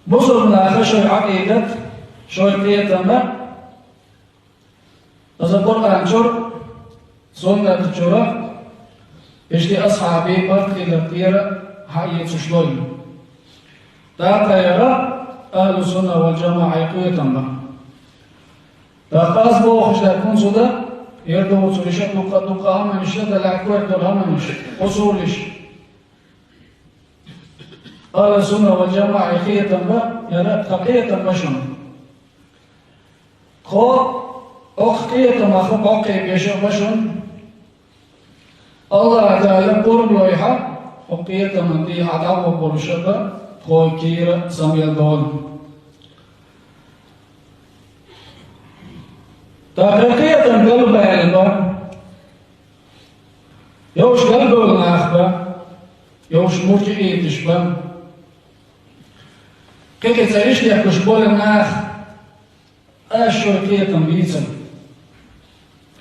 بصرنا خشوي عقيدة شوي قيتما إذا القرآن شر سنة الشرع إشتي أصحابي بركي لطيرة حقيقة شلوي تاقا يرى أهل السنة والجماعة قيتما تاقاس بوخش لكون صدا يردو وصوليشت نقا همانيش لدلعكوية دول همانيش وصوليش أهل السنة والجماعة قيتما يرى تقيتما شنو خو أخقيتما خب أقي بشن الله تعالى قرب لويحة أخقيتما دي عدو برشبة خو كير سميل دول تحقيقية قلب علبة يوش قلب الناخبة يوش مرجعي تشبه كيف تعيش لك كشبول الناخ أشو كيتم بيتم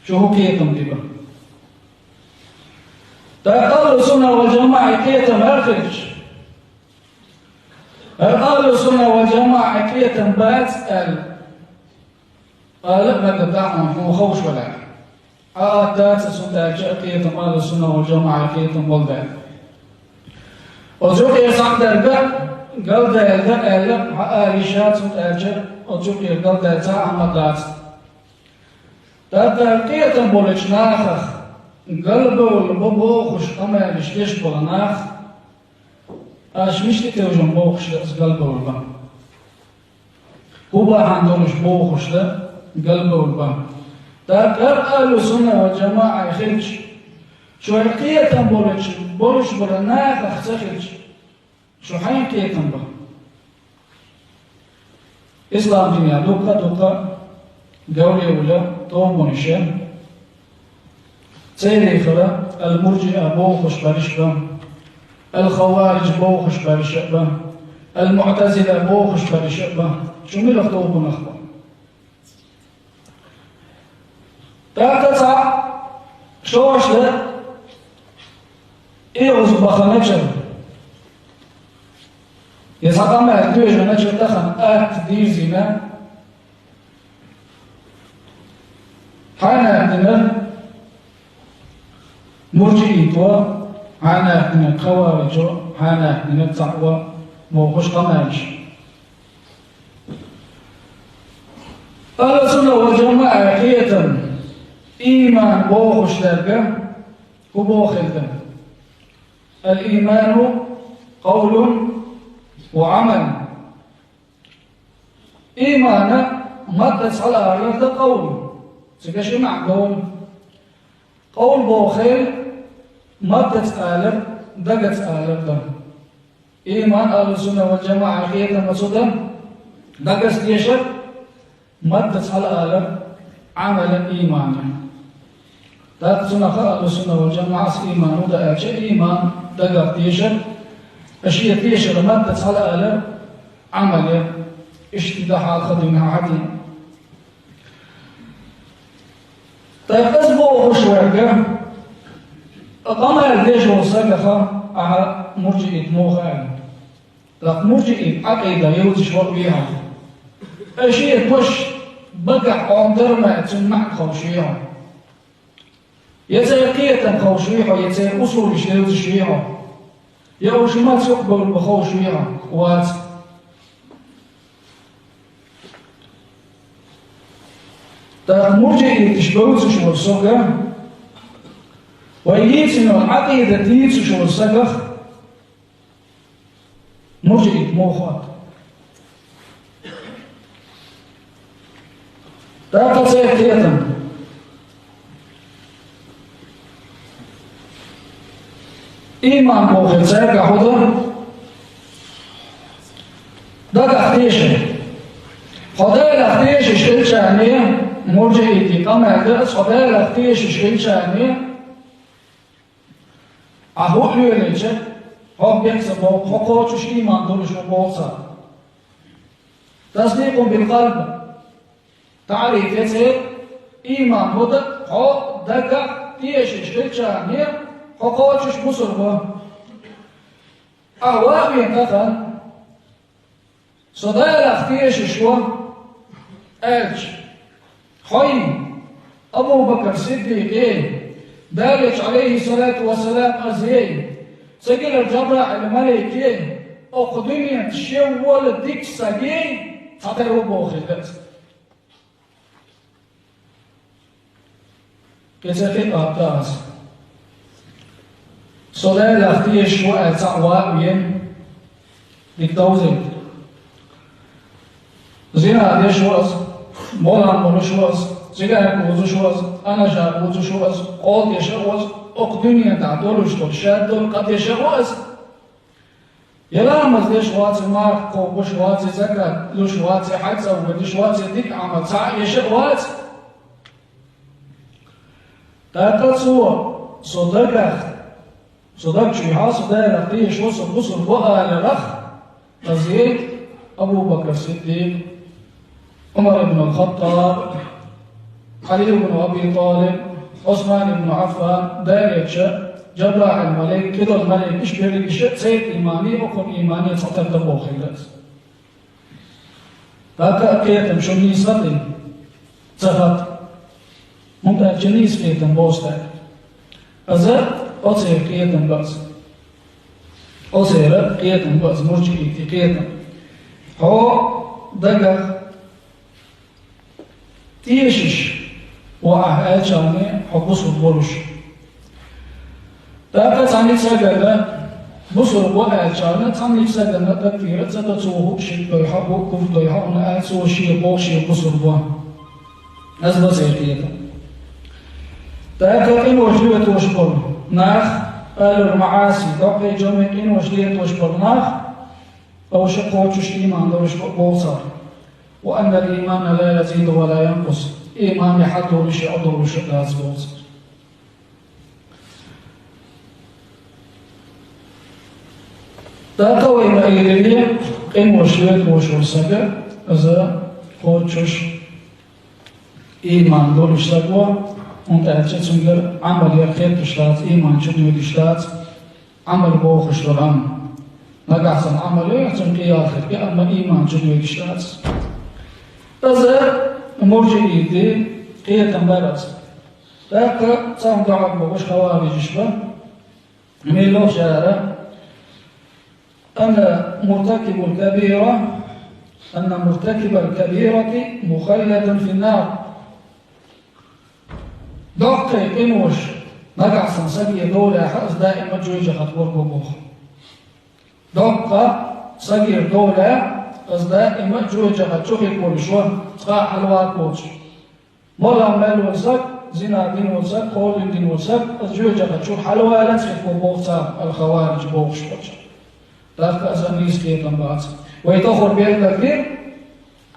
شو هو كيتم ديبا تأهل السنة والجماعة كيتم أخرج أهل السنة والجماعة كيتم بات قال ما تدعنا هو خوش ولا تات السنة كيتم أهل السنة والجماعة كيتم والدعم وزوك يسعد درقا قال ده عائشة تأجر وجوك يقال ده تعمل ذات تأكيد بولش ناخخ قلبه والبوبو خش أما يشتش بولناخ مش تتوجن بوخش قلبه والبا هو عندهمش بوخش ده قلبه والبا تأكد أهل السنة والجماعة يخرج شو حقيقة بولش بولناخ تخرج شو حين كيتم به إسلام دنيا دوكا قولي ولا طوم ونشان تيري خلا المرجئة بوخش برشبة الخوارج بوخش برشبة المعتزلة بوخش برشبة شو ملك طوم ونخبة تاكتا شوش ده إيغز بخانجر إذا قام الدوج من أجل دخل دير زنا حانا عندنا مرجئيتوا حانا عندنا خوارج حانا عندنا التقوى موقش قماش أهل السنة والجماعة حقيقة إيمان بوخش درجة وبوخل درجة الإيمان قول وعمل إيمانا مدت على أرض قول سكشي مع قول بوخيل مدت آلب دقت آلب إيمان أهل السنة والجماعة حقيقة مسودا دقت ديشر مدت على آلب عمل إيمانا تاكتنا أهل السنة والجماعة إيمان ودأت إيمان دقت ديشر أشياء تيشر مادة على آلة عمل اشتداح خدمها عدل طيب أسبوع شوية أقام الديش وصاقها على مرجئة موخان لك مرجئة عقيدة يوتشور بيها أشياء توش بقع عندر ما تسمع خوشيها يتيقية خوشيها يتيق أصول يوتشيها يوش ما تقبل بخوش وياها وات مرجئ تشبوت شو السكر ويجيت إنه العقيدة تيت شو السكر مرجئ موخات تاقصي كيتم إيمان بوخل سيرك حضر دق أختيشه خدای لختیش شکل شهنیه مرجعیتی قمع درس خدای لختیش شکل شهنیه أهو ليش هم بيحسبوا حقوق شو إيمان دول شو بوصل تصديق بالقلب تعريف يصير إيمان هذا حق دقة تيش شكل شهنية حقوق شو بوصل أهواء ينتقل صدايا اختيش شو ألش حين أبو بكر صديق دالج عليه الصلاة والسلام أزيي سجل الجبرة الملك أقدمي تشول ديك سجي حتى هو بوخيلت كذلك أبتاز صدايا اختيش شو أتعوى وين ديك دوزي زينا ديش واز مولان مولش واز زينا كوزوش واز أنا جاب كوزوش واز قول ديش واز أقدمي تعدولش تشادل قد ديش واز يلا مزدش واز ما قوبش واز زكاة لوش واز حتى ودش واز ديك عم تسع يش واز تاتسو صدق شيء صدق ديش واز بصر بقى لرخ تزيد أبو بكر الصديق عمر بن الخطاب علي بن أبي طالب عثمان بن عفان داريتش جبرع الملك كده الملك إيش بيريد سيد إيماني وكم إيماني تصدق دبوخ الناس هكا كيتم شو نيساتي تفت ممكن جنيس كيتم بوستك أزر أصير كيتم بس أصير كيتم بس مرجعي كيتم هو دقق تيشش وأهل جامع حبوس البرش تاكا تاني سجل بصر وأهل جامع تاني سجل تكثير تتوه شيء يحبو كف يحبو نأسو شيء بوشي بصر بوا أزبا سيكيتا تاكا إن وجلية وشبر ناخ آل المعاسي تاكا جامع إن وجلية وشبر ناخ أو شقوتش إيمان دوش بوصار وأن الإيمان لا يزيد ولا ينقص إيمان حتى وش أضر وش لاز بوصار تاكوي ما إيريلية إن وشلت وشور سجى إذا قوتش إيمان دولش سجوا أنت أتشت سنجر عمل يرخيت تشلات إيمان شنو يدشلات عمل بوخش للعمل نقعصن عمل يحسن قياخر كأما إيمان شنو يدشلات إذا مرجئي دي قية مبارز تاكا سام دعب بوش خوارج شبه ميلو شارع أن مرتكب الكبيرة مخلد في النار دقيق إنوش نقعصن سبي دولة حأس دائما جوجة خطور ببوخ دقة صغير دولة از دائما جوجة خطوخي كولشوه تقع حلوات بوش مرة مال وزك زنا دين وزك قول دين وزك از جوجة خطوخ حلوة لنسخ ببوخ الخوارج بوخ شوش تاك أزانيس كيتن بعض ويتخور بيئة كثير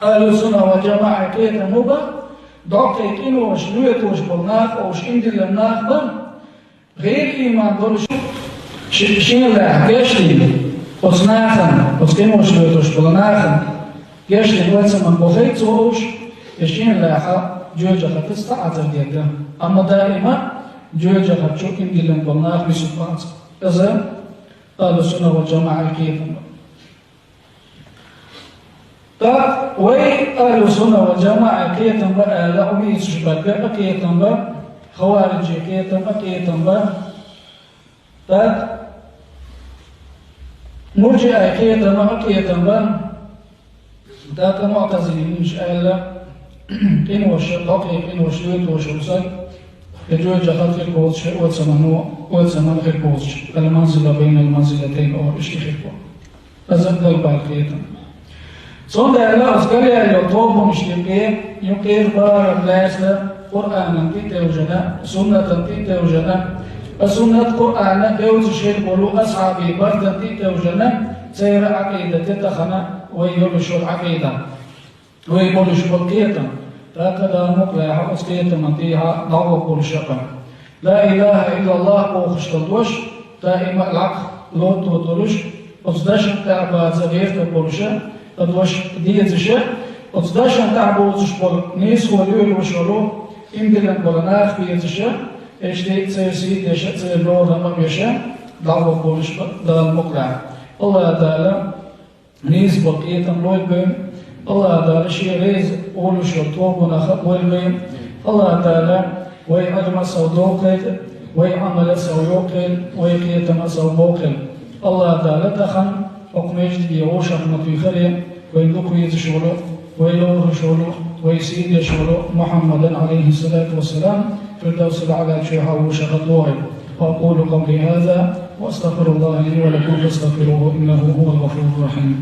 أهل السنة وجماعة كيتن مبا دقيق إنوش لويتوش بالناخ أوش إندل الناخ بل غير إيمان دولش شين الله كيشتي وصناخن وصكينوش لويتوش بالناخن كيشتي ويتسا من بخيت ووش يشين الله جوجة خطس تعاتر ديكا أما دائما جوجة خطشو إندل بالناخ بسبات إذا أهل السنة والجماعة كيتن وي أهل السنة والجماعة كيتن بقى لأمي سشبك كيتن بقى خوارج كيتن بقى كيتن بقى مرجئة كيتن بقى كيتن بقى تاك معتزلين مش أهلا إن وشقاقي إن وشلوت وشوسك يجوز خلق الكوز وتسمن الكوز المنزل بين المنزلتين أو اشتخيكوا أزد الباقية صند الله أذكر يطوب مشتقين يقير بار الناس قرآن تيتوجنا سنة تيتوجنا السنة قرآن يوز شيء بلو أصحابي برد تيتوجنا سير عقيدة تتخنا ويرش العقيدة ويبلش بالقية تاكدا مقلع أسكيت منتيها ضوء كل شقا لا إله إلا الله بوخش تدوش دائما العقل لوت وطرش أصداشن تعبا زغير تبولشا تدوش ديزشا أصداشن تعبا وزشبول نيس وليول وشولو إمدلن بولناخ بيزشا إشتيت سيسيد يشا سيلو رمم يشا ضوء كل شقا دا المقلع الله تعالى نيز بقية لويل بهم الله تعالى شيء ريز أولو شطوب ونخب ويل الله تعالى ويعلم سودوقل ويعمل سويوقل ويقيتم سوبوقل الله تعالى تخن وقميجد يوش رحمة خليم ويندوك يتشغلو ويلوه شغلو ويسيد يشغلو محمد عليه الصلاة والسلام في الدوس العلى شيحة وشغلوه وأقول قولي هذا وأستغفر الله لي ولكم فاستغفروه إنه هو الغفور الرحيم.